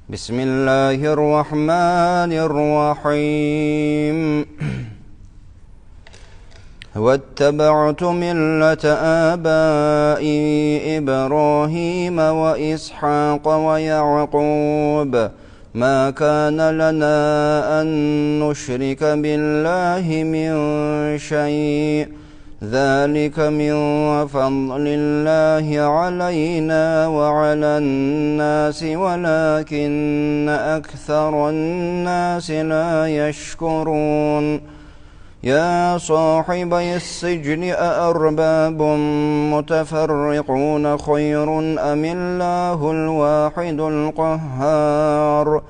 بسم الله الرحمن الرحيم واتبعت ملة آبائي إبراهيم وإسحاق ويعقوب ما كان لنا أن نشرك بالله من شيء ذلك من فضل الله علينا وعلى الناس ولكن أكثر الناس لا يشكرون يا صاحبي السجن أأرباب متفرقون خير أم الله الواحد القهار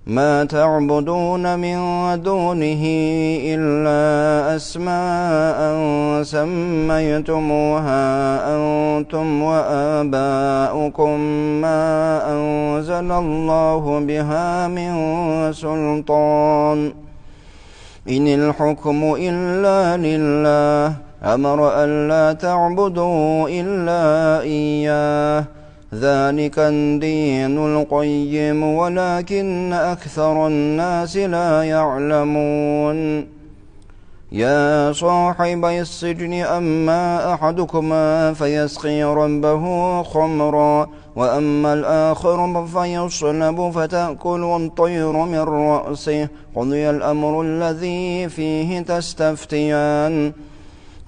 ما تعبدون من دونه إلا أسماء سميتموها أنتم وآباؤكم ما أنزل الله بها من سلطان إن الحكم إلا لله أمر ألا تعبدوا إلا إياه ذلك الدين القيم ولكن أكثر الناس لا يعلمون يا صاحبي السجن أما أحدكما فيسقي ربه خمرا وأما الآخر فيصلب فتأكل الطير من رأسه قضي الأمر الذي فيه تستفتيان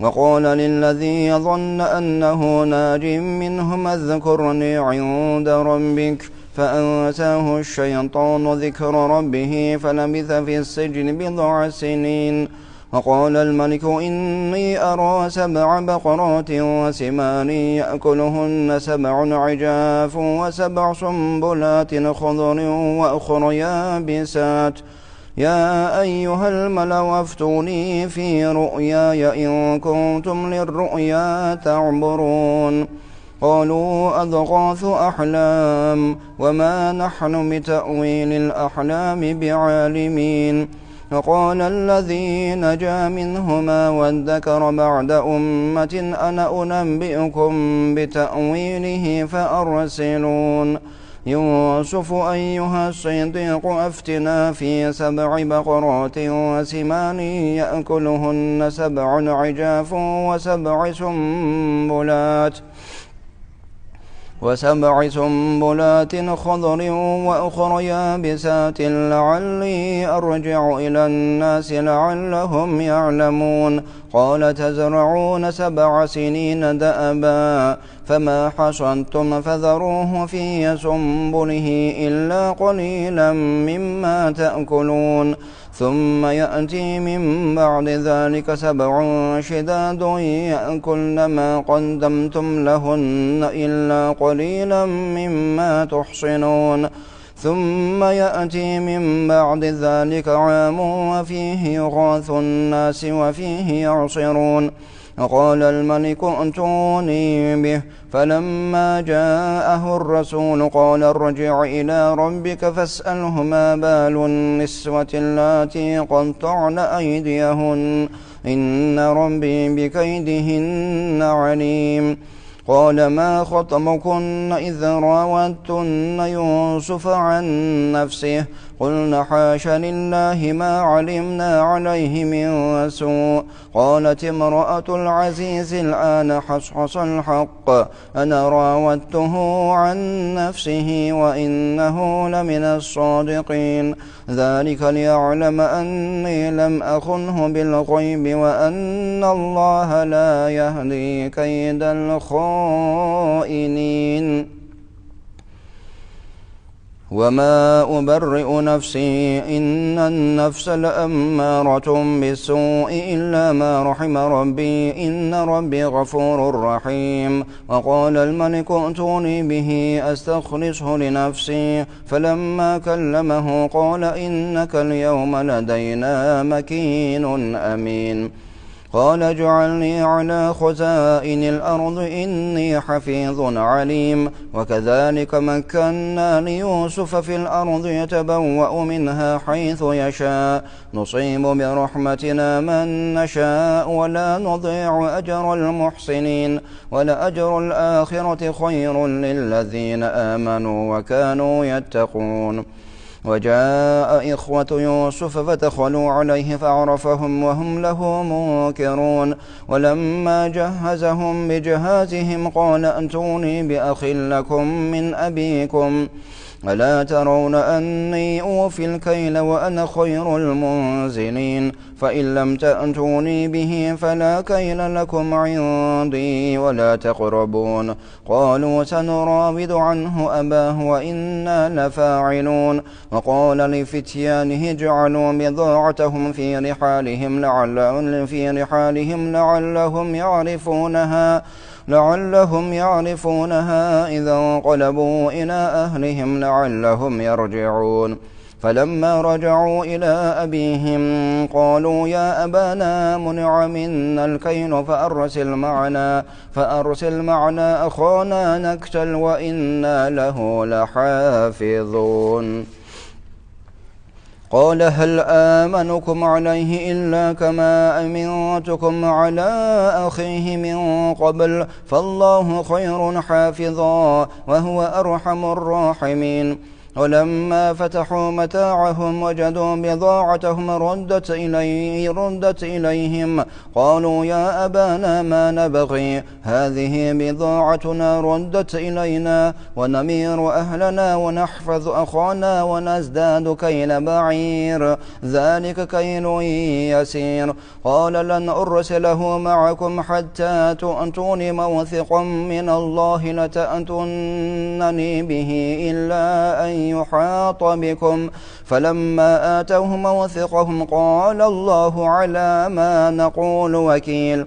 وقال للذي ظن أنه ناج منهما اذكرني عند ربك فأنساه الشيطان ذكر ربه فلبث في السجن بضع سنين وقال الملك إني أرى 7 بقرات وسمان يأكلهن 7 عجاف و7 سنبلات خضر وأخر يابسات يا أيها الملأ افتوني في رؤياي إن كنتم للرؤيا تعبرون قالوا أضغاث أحلام وما نحن بتأويل الأحلام بعالمين وقال الذي نجا منهما وادكر بعد أمة أنا أنبئكم بتأويله فأرسلون يوسف أيها الصديق أفتنا في 7 بقرات وسمان يأكلهن 7 عجاف و7 سنبلات خضر وأخر يابسات لعلي أرجع إلى الناس لعلهم يعلمون قال تزرعون 7 سنين دأبا فما حصدتم فذروه في سنبله إلا قليلا مما تأكلون ثم يأتي من بعد ذلك 7 شداد يأكلن ما قدمتم لهن إلا قليلا مما تحصنون ثم يأتي من بعد ذلك عام وفيه يغاث الناس وفيه يعصرون وقال الملك ائتوني به فلما جاءه الرسول قال ارجع إلى ربك فاسأله ما بال النسوة اللاتي قطعن أيديهن إن ربي بكيدهن عليم قال ما خطبكن إذ راوتن يوسف عن نفسه قلنا حاش لله ما علمنا عليه من سوء قالت امرأة العزيز الآن حصحص الحق أنا راودته عن نفسه وإنه لمن الصادقين ذلك ليعلم أني لم أخنه بالغيب وأن الله لا يهدي كيد الخائنين وما أبرئ نفسي إن النفس لأمارة بالسوء إلا ما رحم ربي إن ربي غفور رحيم وقال الملك ائتوني به أستخلصه لنفسي فلما كلمه قال إنك اليوم لدينا مكين أمين قال اجعلني على خزائن الأرض إني حفيظ عليم وكذلك مكنا ليوسف في الأرض يتبوأ منها حيث يشاء نصيب برحمتنا من نشاء ولا نضيع أجر المحسنين ولأجر الآخرة خير للذين آمنوا وكانوا يتقون وجاء إخوة يوسف فدخلوا عليه فعرفهم وهم له منكرون ولما جهزهم بجهازهم قال ائتوني بأخ لكم من أبيكم ألا ترون أني أوفي الكيل وأنا خير المنزلين فإن لم تأتوني به فلا كيل لكم عندي ولا تقربون قالوا سنراود عنه أباه وإنا لفاعلون وقال لفتيانه اجعلوا بضاعتهم في رحالهم لعلهم يعرفونها إذا انقلبوا إلى أهلهم لعلهم يرجعون فلما رجعوا إلى أبيهم قالوا يا أبانا منع منا الكيل فأرسل معنا أخانا نكتل وإنا له لحافظون قال هل آمنكم عليه إلا كما أمنتكم على أخيه من قبل فالله خير حافظا وهو أرحم الراحمين ولما فتحوا متاعهم وجدوا بضاعتهم ردت إليهم قالوا يا أبانا ما نبغي هذه بضاعتنا ردت إلينا ونمير أهلنا ونحفظ أخانا ونزداد كيل بعير ذلك كيل يسير قال لن أرسله معكم حتى تؤتوني موثقا من الله لتأتونني به إلا أن يحاط بكم فلما آتوه موثقهم قال الله على ما نقول وكيل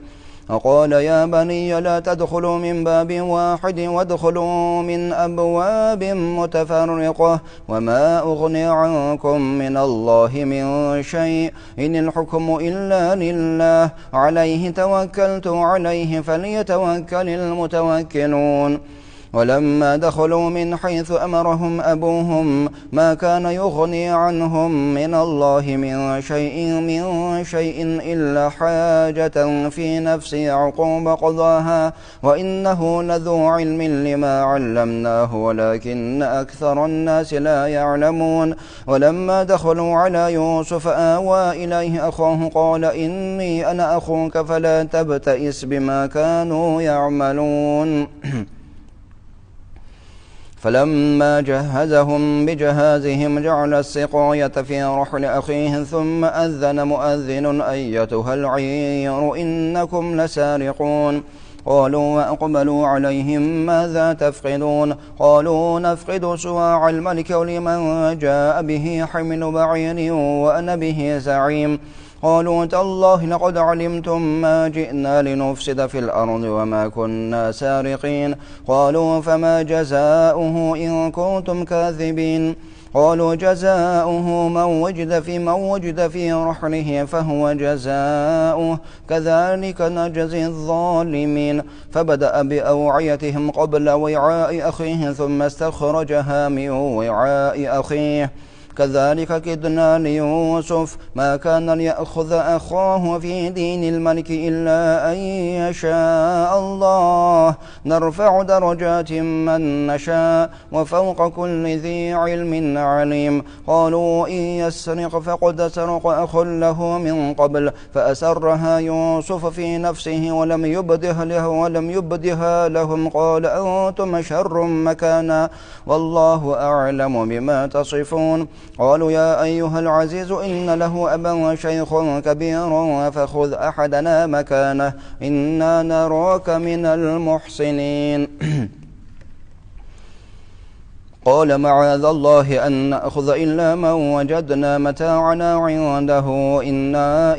وقال يا بني لا تدخلوا من باب واحد وادخلوا من أبواب متفرقة وما أغني عنكم من الله من شيء إن الحكم إلا لله عليه توكلت عليه فليتوكل المتوكلون ولما دخلوا من حيث أمرهم أبوهم ما كان يغني عنهم من الله من شيء إلا حاجة في نفس يعقوب قضاها وإنه لذو علم لما علمناه ولكن أكثر الناس لا يعلمون ولما دخلوا على يوسف آوى إليه أخاه قال إني أنا أخوك فلا تبتئس بما كانوا يعملون فلما جهزهم بجهازهم جعل السقاية في رحل أخيه ثم أذن مؤذن أيتها العير إنكم لسارقون قالوا وأقبلوا عليهم ماذا تفقدون قالوا نفقد سواع الملك ولمن جاء به حمل بعير وأنا به زعيم قالوا تالله لقد علمتم ما جئنا لنفسد في الأرض وما كنا سارقين قالوا فما جزاؤه إن كنتم كاذبين قالوا جزاؤه من وجد في رحله فهو جزاؤه كذلك نجزي الظالمين فبدأ بأوعيتهم قبل وعاء أخيه ثم استخرجها من وعاء أخيه كذلك كدنا ليوسف ما كان ليأخذ أخاه في دين الملك إلا أن يشاء الله نرفع درجات من نشاء وفوق كل ذي علم عليم قالوا إن يسرق فقد سرق أخ له من قبل فأسرها يوسف في نفسه ولم يبدها لهم قال أنتم شر مكانا والله أعلم بما تصفون قالوا يا أيها العزيز إن له أبا شيخ كبير فخذ أحدنا مكانه إنا نراك من المحسنين قال معاذ الله أن نأخذ إلا من وجدنا متاعنا عنده إنا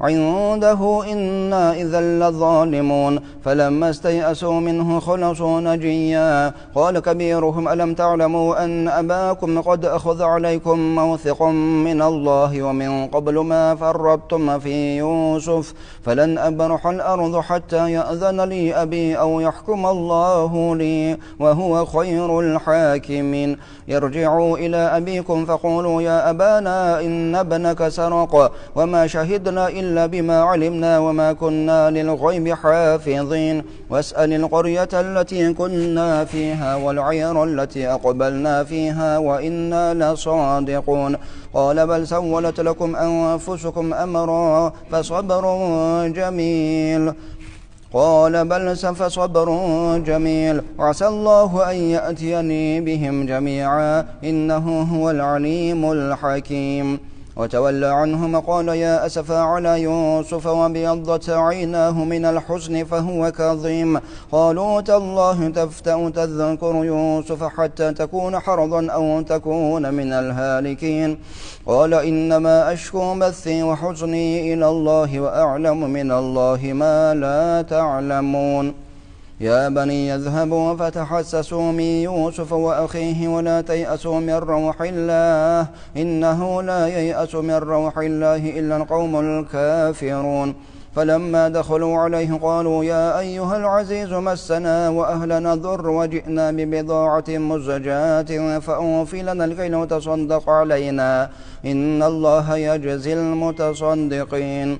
عنده إنا إذا لظالمون فلما استيأسوا منه خلصوا نجيا قال كبيرهم ألم تعلموا أن أباكم قد أخذ عليكم موثقا من الله ومن قبل ما فرطتم في يوسف فلن أبرح الأرض حتى يأذن لي أبي أو يحكم الله لي وهو خير الحاكمين ارجعوا إلى أبيكم فقولوا يا أبانا إن ابنك سرق وما شهدنا إلا بما علمنا وما كنا للغيب حافظين واسأل القرية التي كنا فيها والعير التي أقبلنا فيها وإنا لصادقون قال بل سولت لكم أنفسكم أمرا فصبر جميل وعسى الله أن يأتيني بهم جميعا إنه هو العليم الحكيم وتولى عنهم قال يا أسفا على يوسف وابيضت عيناه من الحزن فهو كظيم قالوا تالله تفتأ تذكر يوسف حتى تكون حرضا أو تكون من الهالكين قال إنما أشكو بثي وحزني إلى الله وأعلم من الله ما لا تعلمون يا بني يذهبوا فتحسسوا من يوسف وأخيه ولا تيأسوا من روح الله إنه لا ييأس من روح الله إلا القوم الكافرون فلما دخلوا عليه قالوا يا أيها العزيز مسنا وأهلنا ضر وجئنا ببضاعة مزجاة فأوفي لنا الكيل وتصدق علينا إن الله يجزي المتصدقين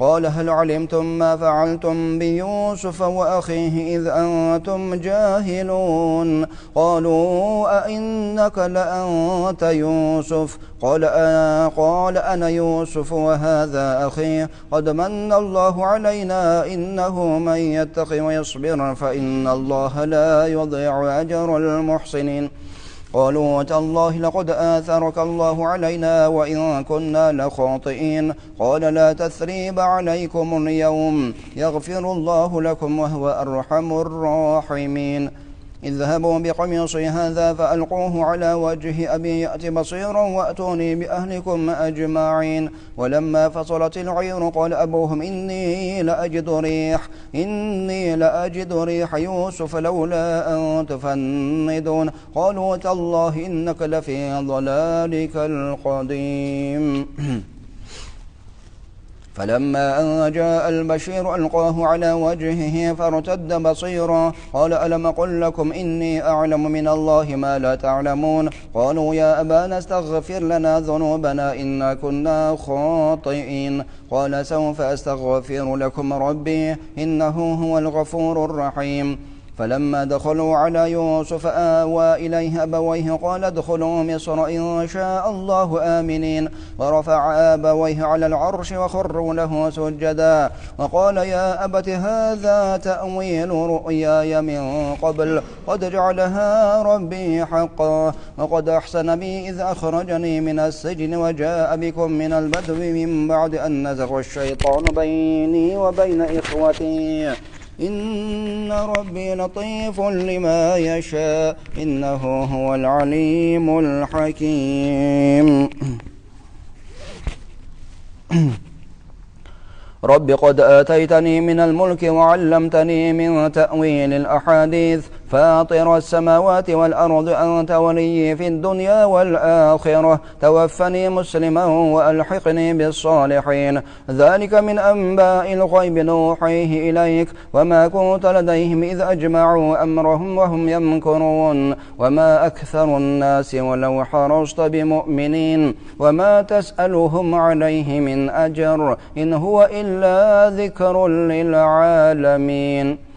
قال هل علمتم ما فعلتم بيوسف وأخيه إذ أنتم جاهلون قالوا أئنك لأنت يوسف قال أنا يوسف وهذا أخي قد من الله علينا إنه من يتق ويصبر فإن الله لا يضيع أجر المحسنين قالوا تالله لقد آثرك الله علينا وإن كنا لخاطئين قال لا تثريب عليكم اليوم يغفر الله لكم وهو أرحم الراحمين اذهبوا بقميصي هذا فألقوه على وجه أبي يأت بصيرا وأتوني بأهلكم أجمعين ولما فصلت العير قال أبوهم إني لأجد ريح يوسف لولا أن تفندون قالوا تالله إنك لفي ضلالك القديم فلما أن جاء البشير ألقاه على وجهه فارتد بصيرا قال ألم أقل لكم إني أعلم من الله ما لا تعلمون قالوا يا أبانا استغفر لنا ذنوبنا إنا كنا خاطئين قال سوف أستغفر لكم ربي إنه هو الغفور الرحيم فلما دخلوا على يوسف آوى إليه أبويه قال ادخلوا مصر إن شاء الله آمنين ورفع أبويه على العرش وخروا له سجدا وقال يا أبت هذا تأويل رؤياي من قبل قد جعلها ربي حقا وقد أحسن بي إذ أخرجني من السجن وجاء بكم من البدو من بعد أن نزغ الشيطان بيني وبين إخوتي إن ربي لطيف لما يشاء إنه هو العليم الحكيم رب قد آتيتني من الملك وعلمتني من تأويل الأحاديث فاطر السماوات والأرض أنت ولي في الدنيا والآخرة توفني مسلما وألحقني بالصالحين ذلك من أنباء الغيب نوحيه إليك وما كنت لديهم إذ أجمعوا أمرهم وهم يمكرون وما أكثر الناس ولو حرصت بمؤمنين وما تسألهم عليه من أجر إن هو إلا ذكر للعالمين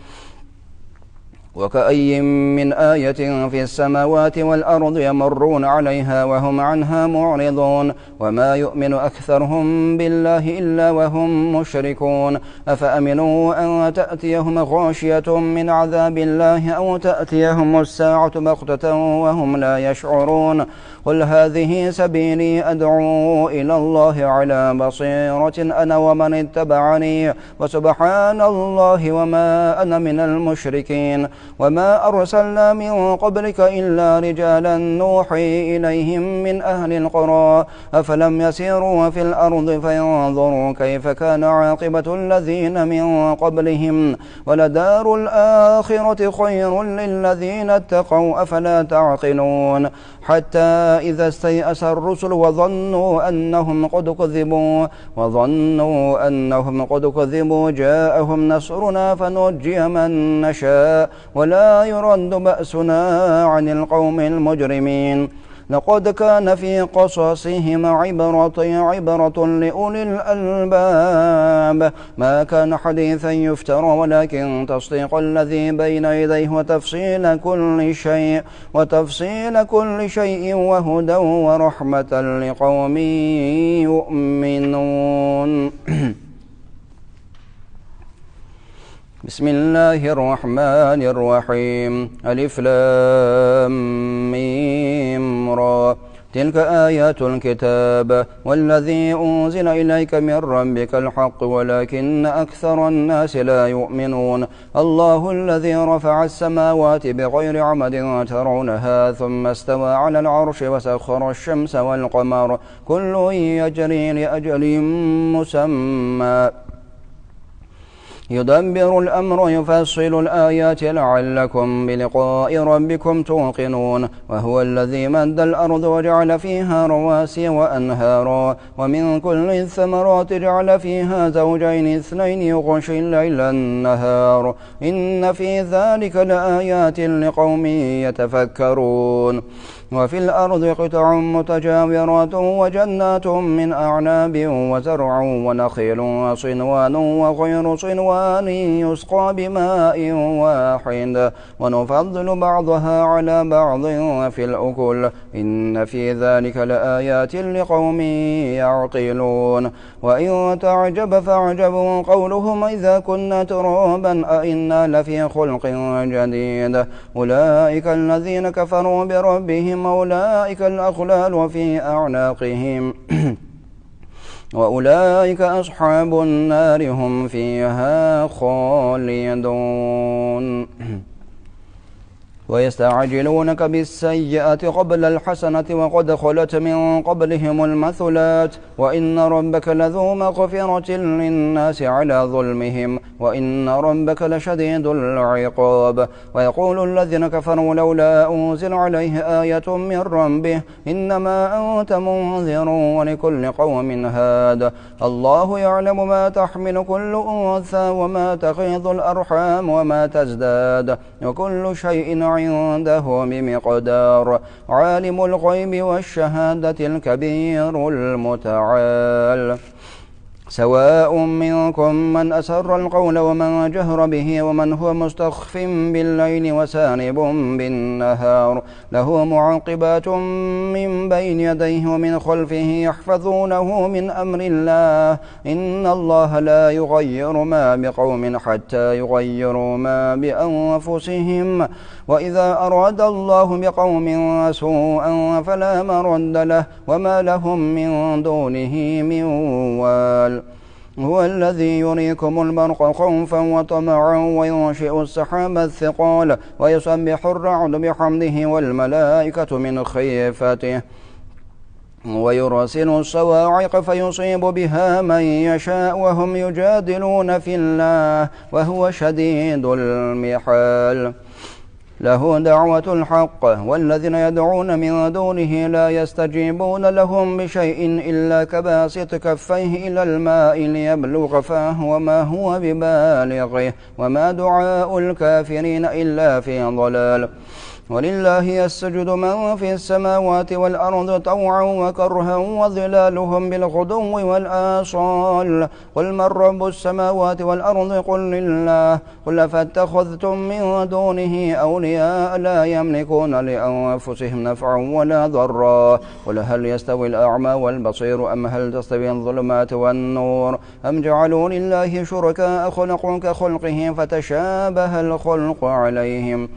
وكأي من آية في السماوات والأرض يمرون عليها وهم عنها معرضون وما يؤمن أكثرهم بالله إلا وهم مشركون أفأمنوا أن تأتيهم غاشية من عذاب الله أو تأتيهم الساعة بغتة وهم لا يشعرون قل هذه سبيلي أدعو إلى الله على بصيرة أنا ومن اتبعني وسبحان الله وما أنا من المشركين وما أرسلنا من قبلك إلا رجالا نوحي إليهم من أهل القرى أفلم يسيروا في الأرض فينظروا كيف كان عاقبة الذين من قبلهم ولدار الآخرة خير للذين اتقوا أفلا تعقلون حتى إذا استيأس الرسل وظنوا أنهم قد كذبوا جاءهم نصرنا فنجي من نشاء ولا يرد بأسنا عن القوم المجرمين لقد كان في قصصهم عبرة لأولي الألباب ما كان حديثا يفترى ولكن تصديق الذي بين يديه وتفصيل كل شيء وهدى ورحمة لقوم يؤمنون بسم الله الرحمن الرحيم ألف لام ميم را تلك آيات الكتاب والذي أنزل إليك من ربك الحق ولكن أكثر الناس لا يؤمنون الله الذي رفع السماوات بغير عمد ترونها ثم استوى على العرش وسخر الشمس والقمر كل يجري لأجل مسمى يدبر الأمر يفصل الآيات لعلكم بلقاء ربكم توقنون وهو الذي مد الأرض وجعل فيها رواسي وأنهارا ومن كل الثمرات جعل فيها زوجين اثنين يغشي الليل النهار إن في ذلك لآيات لقوم يتفكرون وفي الأرض قطع متجاورات وجنات من أعناب وزرع ونخيل وصنوان وغير صنوان يسقى بماء واحد ونفضل بعضها على بعض في الأكل إن في ذلك لآيات لقوم يعقلون وإن تعجب فاعجب قولهم إذا كنا ترابا أئنا لفي خلق جديد أولئك الذين كفروا بربهم أولئك الأغلال في أعناقهم وأولئك أصحاب النار هم فيها خالدون ويستعجلونك بالسيئة قبل الحسنة وقد خلت من قبلهم المثلات وإن ربك لذو مغفرة للناس على ظلمهم وإن ربك لشديد العقاب ويقول الذين كفروا لولا أنزل عليه آية من ربه إنما أنت منذر ولكل قوم هاد الله يعلم ما تحمل كل أنثى وما تغيض الأرحام وما تزداد وكل شيء عنده بمقدار عالم الغيب والشهادة الكبير المتعال سواء منكم من أسر القول ومن جهر به ومن هو مستخف بالليل وسارب بالنهار له معقبات من بين يديه ومن خلفه يحفظونه من أمر الله إن الله لا يغير ما بقوم حتى يغيروا ما بأنفسهم وإذا أراد الله بقوم سوءا فلا مرد له وما لهم من دونه من وال هو الذي يريكم البرق خوفا وطمعا وينشئ السحاب الثقال ويسبح الرعد بحمده والملائكة من خيفته ويرسل الصواعق فيصيب بها من يشاء وهم يجادلون في الله وهو شديد المحال له دعوة الحق والذين يدعون من دونه لا يستجيبون لهم بشيء إلا كباسط كفيه إلى الماء ليبلغ فاه وما هو ببالغه وما دعاء الكافرين إلا في ضلال ولله يسجد من في السماوات والأرض طوعا وكرها وظلالهم بالغدو والآصال قل من رب السماوات والأرض قل لله قل فاتخذتم من دونه أولياء لا يملكون لأنفسهم نفعا ولا ضرا قل هل يستوي الأعمى والبصير أم هل تستوي الظلمات والنور أم جعلوا لله شركاء خلقوا كخلقه فتشابه الخلق عليهم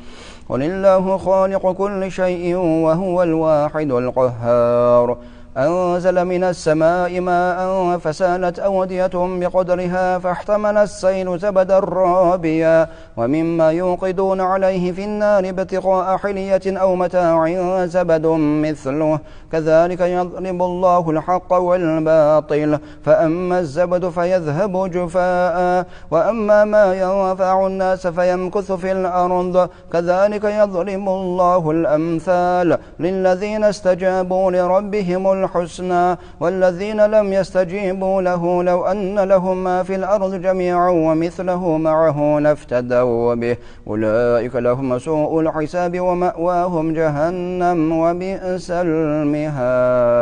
قل الله خالق كل شيء وهو الواحد القهار أنزل من السماء ماء فسالت أودية بقدرها فاحتمل السيل زبدا رابيا ومما يوقدون عليه في النار ابتغاء حلية أو متاع زبد مثله كذلك يضرب الله الحق والباطل فأما الزبد فيذهب جفاء وأما ما ينفع الناس فيمكث في الأرض كذلك يضرب الله الأمثال للذين استجابوا لربهم الحسنى والذين لم يستجيبوا له لو أن لهم ما في الأرض جميعا ومثله معه لافتدوا به أولئك لهم سوء الحساب ومأواهم جهنم وبئس المهاد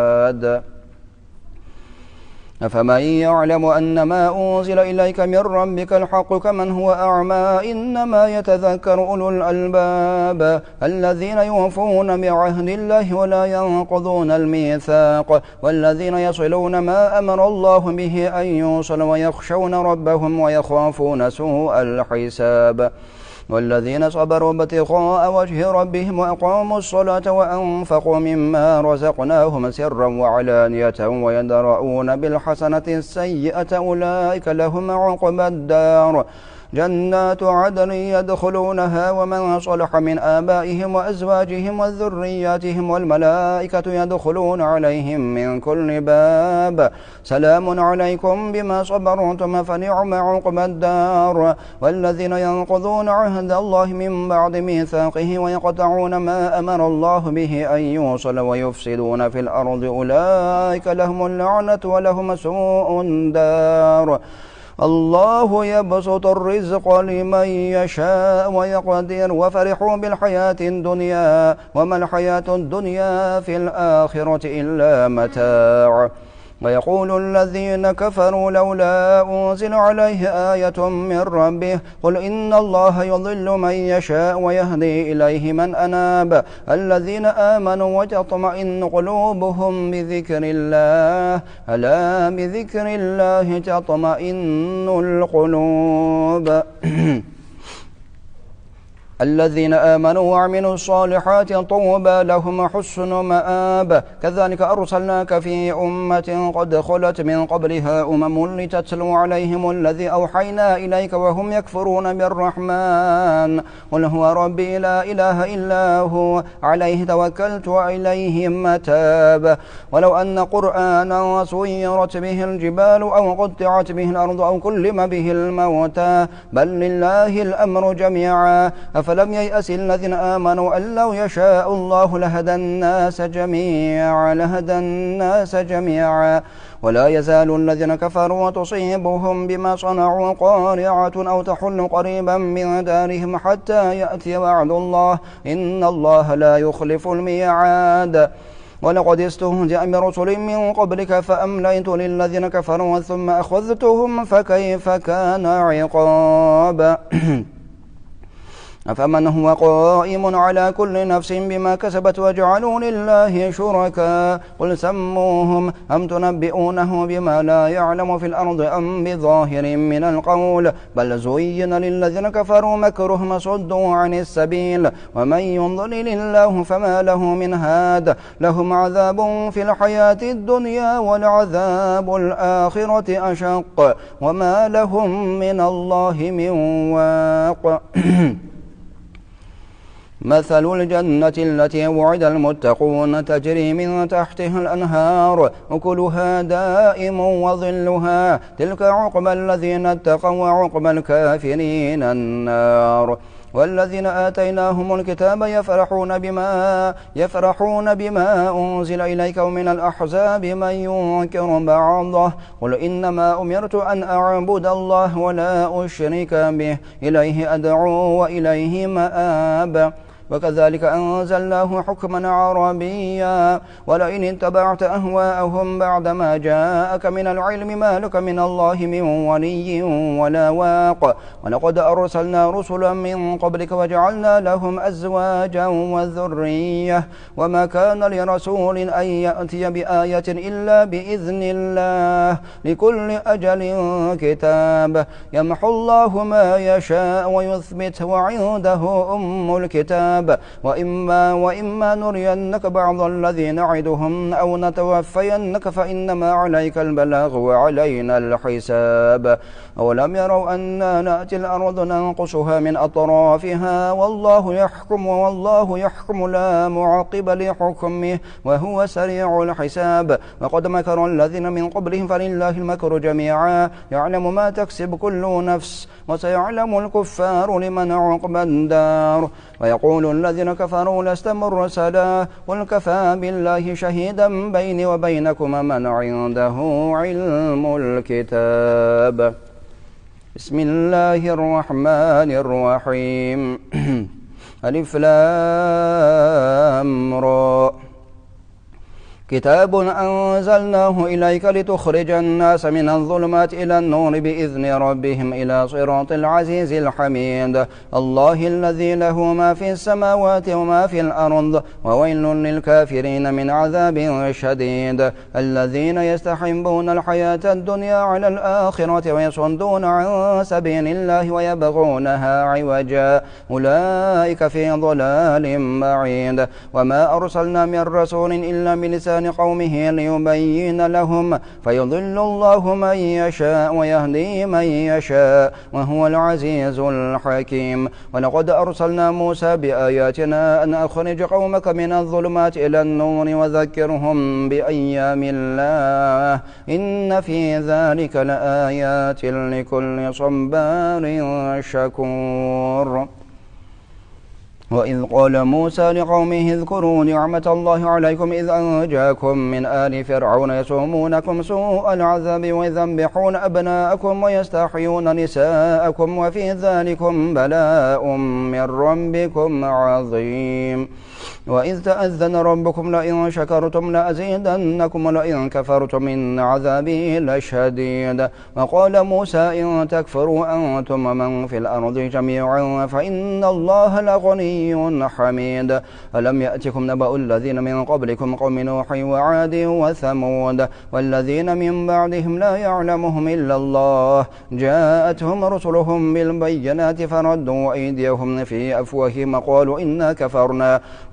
أفمن يعلم أن ما أنزل إليك من ربك الحق كمن هو أعمى إنما يتذكر أولو الألباب الذين يوفون بعهد الله ولا ينقضون الميثاق والذين يصلون ما أمر الله به أن يوصل ويخشون ربهم ويخافون سوء الحساب والذين صبروا ابتغاء وجه ربهم وأقاموا الصلاة وأنفقوا مما رزقناهم سرا وعلانية ويدرؤون بالحسنة السيئة أولئك لهم عقبى الدار جنات عدن يدخلونها ومن صلح من آبائهم وأزواجهم وذرياتهم والملائكة يدخلون عليهم من كل باب سلام عليكم بما صبرتم فنعم عقبى الدار والذين ينقضون عهد الله من بعد ميثاقه ويقطعون ما أمر الله به أن يوصل ويفسدون في الأرض أولئك لهم اللعنة ولهم سوء الدار الله يبسط الرزق لمن يشاء ويقدر وفرحوا بالحياة الدنيا وما الحياة الدنيا في الآخرة إلا متاع ويقول الذين كفروا لولا أنزل عليه آية من ربه قل إن الله يضل من يشاء ويهدي إليه من أناب الذين آمنوا وتطمئن قلوبهم بذكر الله ألا بذكر الله تطمئن القلوب الذين آمنوا وعملوا الصالحات طوبى لهم حسن مآب كذلك أرسلناك في أمة قد خلت من قبلها أمم لتتلو عليهم الذي أوحينا إليك وهم يكفرون بالرحمن قل هو ربي لا إله إلا هو عليه توكلت وإليه متاب ولو أن قرآنا سيرت به الجبال أو قطعت به الأرض أو كلم به الموتى بل لله الأمر جميعا أفلم ييأس الذين آمنوا أن لو يشاء الله لهدى الناس جميعا ولا يزال الذين كفروا تصيبهم بما صنعوا قارعة أو تحل قريبا من دارهم حتى يأتي وعد الله إن الله لا يخلف الميعاد ولقد استهزئ برسل من قبلك فأمليت للذين كفروا ثم أخذتهم فكيف كان عقاب أفمن هو قائم على كل نفس بما كسبت وجعلوا لله شركاء قل سموهم أم تنبئونه بما لا يعلم في الأرض أم بظاهر من القول بل زين للذين كفروا مكرهم صدوا عن السبيل ومن يضلل الله فما له من هاد لهم عذاب في الحياة الدنيا والعذاب الآخرة أشق وما لهم من الله من واق مثل الجنة التي وعد المتقون تجري من تحتها الأنهار أكلها دائم وظلها تلك عقبى الذين اتقوا وعقبى الكافرين النار والذين آتيناهم الكتاب يفرحون بما أنزل إليك ومن الأحزاب من ينكر بعضه قل إنما أمرت أن أعبد الله ولا أشرك به إليه أدعو وإليه مآب وكذلك أنزلناه حكما عربيا ولئن اتبعت أهواءهم بعدما جاءك من العلم ما لك من الله من ولي ولا واق ولقد أرسلنا رسلا من قبلك وجعلنا لهم أزواجا وذرية وما كان لرسول أن يأتي بآية إلا بإذن الله لكل أجل كتاب يمحو الله ما يشاء ويثبت وعنده أم الكتاب الحساب وإما نرينك بعض الذي نعدهم أو نتوفينك فإنما عليك البلاغ وعلينا الحساب أولم يروا أنا نأتي الأرض ننقصها من أطرافها والله يحكم لا معقب لحكمه وهو سريع الحساب وقد مكر الذين من قبلهم فلله المكر جميعا يعلم ما تكسب كل نفس وسيعلم الكفار لمن عقبى الدار ويقول الذين كفروا لست مرسلا قل كفى بالله شهيدا بيني وبينكم من عنده علم الكتاب بسم الله الرحمن الرحيم ألف لام را كتاب أنزلناه إليك لتخرج الناس من الظلمات إلى النور بإذن ربهم إلى صراط العزيز الحميد الله الذي له ما في السماوات وما في الأرض وويل للكافرين من عذاب شديد الذين يستحبون الحياة الدنيا على الآخرة ويصدون عن سبيل الله ويبغونها عوجا أولئك في ضلال بعيد وما أرسلنا من رسول إلا بلسان قومه ليبين لهم فيضل الله من يشاء ويهدي من يشاء وهو العزيز الحكيم ولقد أرسلنا موسى بآياتنا أن أخرج قومك من الظلمات إلى النور وذكرهم بأيام الله إن في ذلك لآيات لكل صبار شكور وإذ قال موسى لقومه اذكروا نعمة الله عليكم إذ أنجاكم من آل فرعون يسومونكم سوء العذاب ويذبحون أبناءكم ويستحيون نساءكم وفي ذلكم بلاء من ربكم عظيم وإذ تأذن ربكم لئن شكرتم لأزيدنكم ولئن كفرتم إن عذابي لشديد وقال موسى إن تكفروا أنتم ومن في الأرض جميعا فإن الله لغني حميد ألم يأتكم نبأ الذين من قبلكم قوم نوح وعاد وثمود والذين من بعدهم لا يعلمهم إلا الله جاءتهم رسلهم بالبينات فردوا أيديهم في أفواههم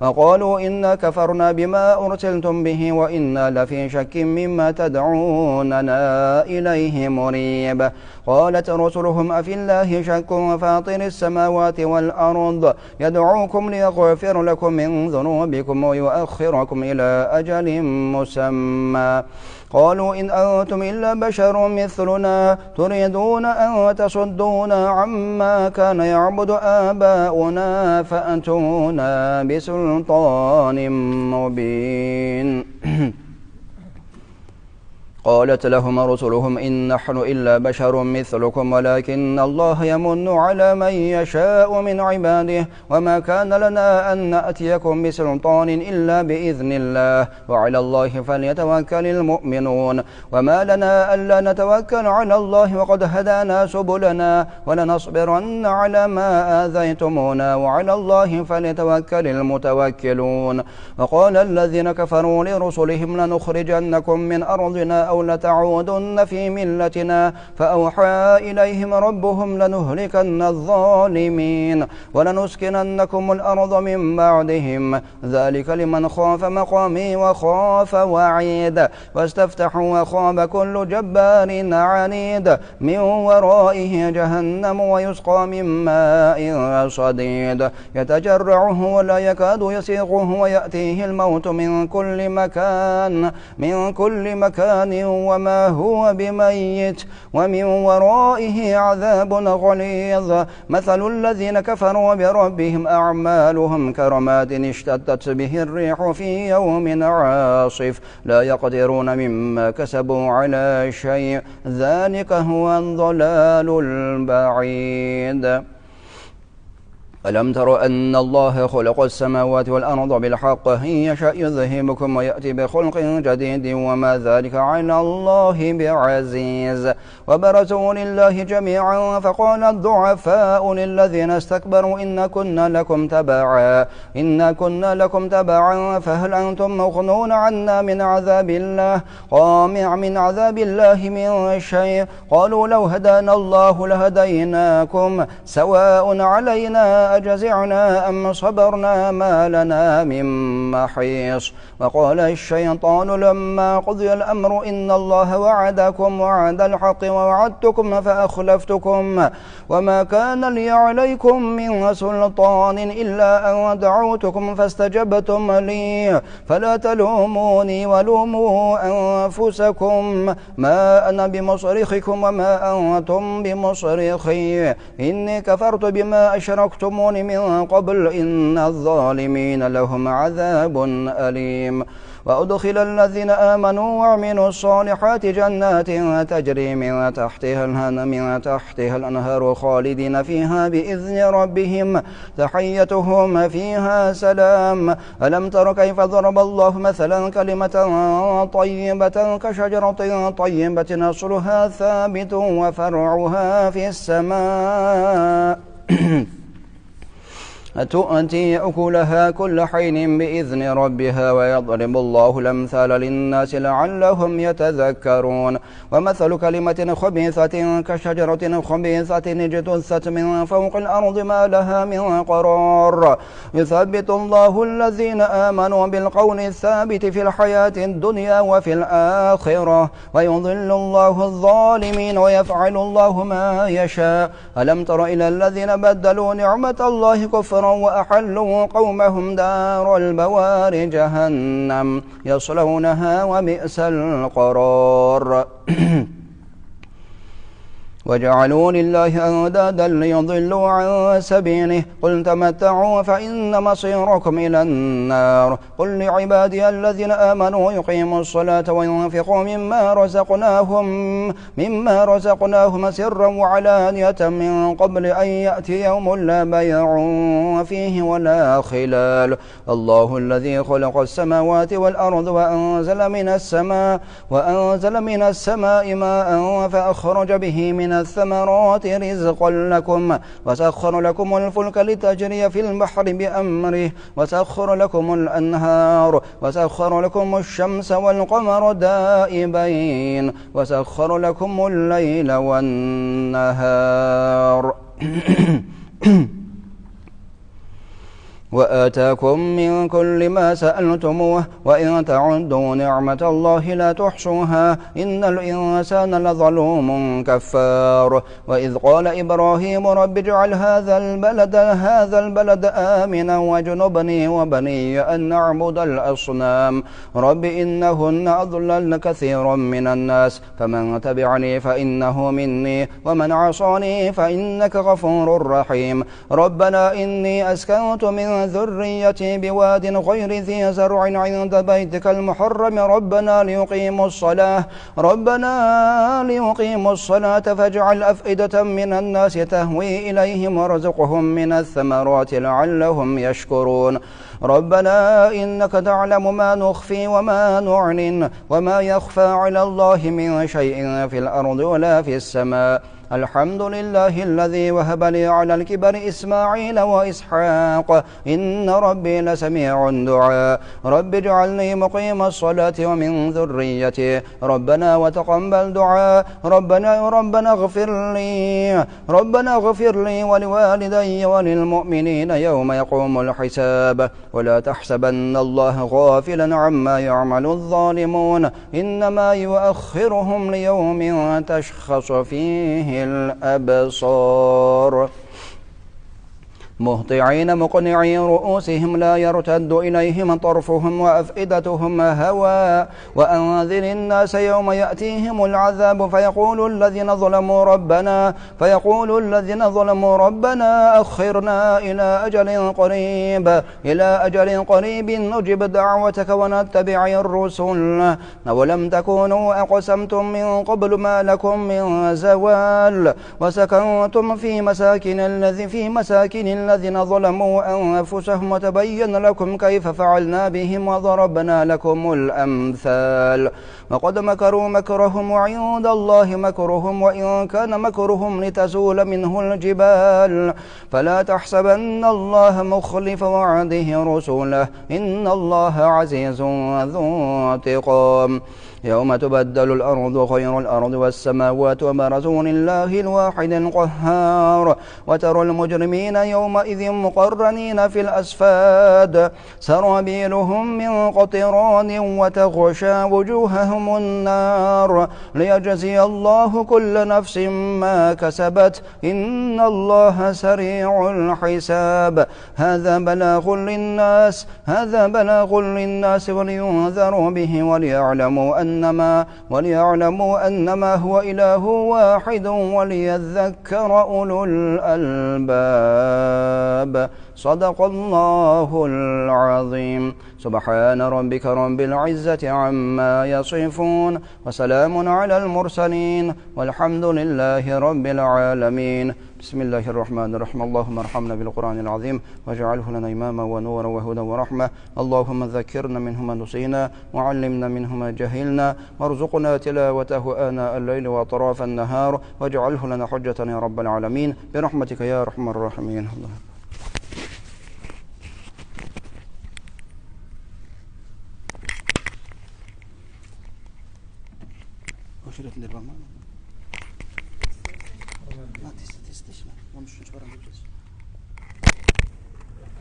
وقالوا إنا كفرنا بما أرسلتم به وإنا لفي شك مما تدعوننا إليه مريب قالت رسلهم أفي الله شك فاطر السماوات والأرض يدعوكم ليغفر لكم من ذنوبكم ويؤخركم إلى أجل مسمى قالوا إن أنتم إلا بشر مثلنا تريدون أن تصدونا عما كان يعبد آباؤنا فأتونا بسلطان مبين قالت لهم رسلهم إن نحن إلا بشر مثلكم ولكن الله يمن على من يشاء من عباده وما كان لنا أن نأتيكم بسلطان إلا بإذن الله وعلى الله فليتوكل المؤمنون وما لنا ألا نتوكل على الله وقد هدانا سبلنا ولنصبرن على ما آذيتمونا وعلى الله فليتوكل المتوكلون وقال الذين كفروا لرسلهم لنخرجنكم من أرضنا أو لتعودن في ملتنا فأوحى إليهم ربهم لنهلكن الظالمين ولنسكننكم الأرض من بعدهم ذلك لمن خاف مقامي وخاف وعيد واستفتحوا وخاب كل جبار عنيد من ورائه جهنم ويسقى من ماء صديد يتجرعه ولا يكاد يسيغه ويأتيه الموت من كل مكان وما هو بميت ومن ورائه عذاب غليظ مثل الذين كفروا بربهم أعمالهم كرماد اشتدت به الريح في يوم عاصف لا يقدرون مما كسبوا على شيء ذلك هو الضلال البعيد ألم تروا أن الله خلق السماوات والأرض بالحق إن يشأ يذهبكم ويأتي بخلق جديد وما ذلك على الله بعزيز وبرزوا لله جميعا فقال الضعفاء للذين استكبروا إنا كنا لكم تبعا فهل أنتم مغنون عنا من عذاب الله قامع من عذاب الله من شيء قالوا لو هدانا الله لهديناكم سواء علينا أجزعنا أم صبرنا ما لنا من محيص. وقال الشيطان لما قضي الأمر إن الله وعدكم وعد الحق ووعدتكم فأخلفتكم وما كان لي عليكم من سلطان إلا أن دعوتكم فاستجبتم لي فلا تلوموني ولوموا أنفسكم ما أنا بمصرخكم وما أنتم بمصرخي إني كفرت بما أشركتمون من قبل إن الظالمين لهم عذاب أليم. وأدخل الذين آمنوا وعملوا الصالحات جنات تجري من تحتها الأنهار خالدين فيها بإذن ربهم تحيتهم فيها سلام. ألم تر كيف ضرب الله مثلا كلمة طيبة كشجرة طيبة أصلها ثابت وفرعها في السماء تؤتي أكلها كل حين بإذن ربها ويضرب الله الأمثال للناس لعلهم يتذكرون. ومثل كلمة خبيثة كشجرة خبيثة اجتثت من فوق الأرض ما لها من قرار يثبت الله الذين آمنوا بالقول الثابت في الحياة الدنيا وفي الآخرة ويضل الله الظالمين ويفعل الله ما يشاء. ألم تر إلى الذين بدلوا نعمة الله كفرا وأحلوا قومهم دار البوار جهنم يصلونها وبئس القرار وجعلوا لله أندادا ليضلوا عن سبيله قل تمتعوا فإن مصيركم إلى النار. قل لعبادي الذين آمنوا يقيموا الصلاة وينفقوا مما رزقناهم سرا وعلانية من قبل أن يأتي يوم لا بيع فيه ولا خلال. الله الذي خلق السماوات والأرض وأنزل من السماء ماء فأخرج به من الثمرات رزقا لكم وسخر لكم الفلك لتجري في البحر بأمره وسخر لكم الأنهار وسخر لكم الشمس والقمر دائبين وسخر لكم الليل والنهار وآتاكم من كل ما سألتموه وإن تعدوا نعمة الله لا تحصوها إن الإنسان لظلوم كفار. وإذ قال إبراهيم رب اجعل هذا البلد آمنا واجنبني وبني أن نعبد الأصنام رب إنهن أضللن كثيرا من الناس فمن تبعني فإنه مني ومن عصاني فإنك غفور رحيم. ربنا إني أسكنت من ذريتي بواد غير ذي زرع عند بيتك المحرم ربنا ليقيموا الصلاة فاجعل أفئدة من الناس تهوي إليهم وارزقهم من الثمرات لعلهم يشكرون. ربنا إنك تعلم ما نخفي وما نعلن وما يخفى على الله من شيء في الأرض ولا في السماء. الحمد لله الذي وهب لي على الكبر إسماعيل وإسحاق إن ربي لسميع الدعاء. رب اجعلني مقيم الصلاة ومن ذريتي ربنا وتقبل دعاء. ربنا اغفر لي ولوالدي وللمؤمنين يوم يقوم الحساب. ولا تحسبن الله غافلا عما يعمل الظالمون إنما يؤخرهم ليوم تشخص فيه الأبصار مهطعين مقنعي رؤوسهم لا يرتد إليهم طرفهم وأفئدتهم هواء. وأنذر الناس يوم يأتيهم العذاب فيقول الذين ظلموا ربنا أخرنا إلى أجل قريب نجب دعوتك ونتبع الرسل ولم تكونوا أقسمتم من قبل ما لكم من زوال وسكنتم في مساكن الذين ظلموا أنفسهم وتبين لكم كيف فعلنا بهم وضربنا لكم الأمثال. وقد مكروا مكرهم وعند الله مكرهم وإن كان مكرهم لتزول منه الجبال. فلا تحسبن الله مخلف وعده رسوله إن الله عزيز ذو انتقام. يوم تبدل الأرض غير الأرض والسماوات وبرزوا لله الواحد القهار وترى المجرمين يومئذ مقرنين في الأصفاد سرابيلهم من قطران وتغشى وجوههم النار ليجزي الله كل نفس ما كسبت إن الله سريع الحساب. هذا بلاغ للناس ولينذروا به وليعلموا أنما هو إله واحد وليذكر أولو الألباب. صدق الله العظيم. سبحان ربك رب العزة عما يصفون وسلام على المرسلين والحمد لله رب العالمين. بسم الله الرحمن الرحيم. اللهم ارحمنا بالقرآن العظيم واجعله لنا إماما ونورا وهدى ورحمة. اللهم ذكرنا منه ما نسينا وعلمنا منه ما جهلنا وارزقنا تلاوته آناء الليل وأطراف النهار واجعله لنا حجة يا رب العالمين برحمتك يا أرحم الراحمين.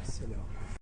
السلام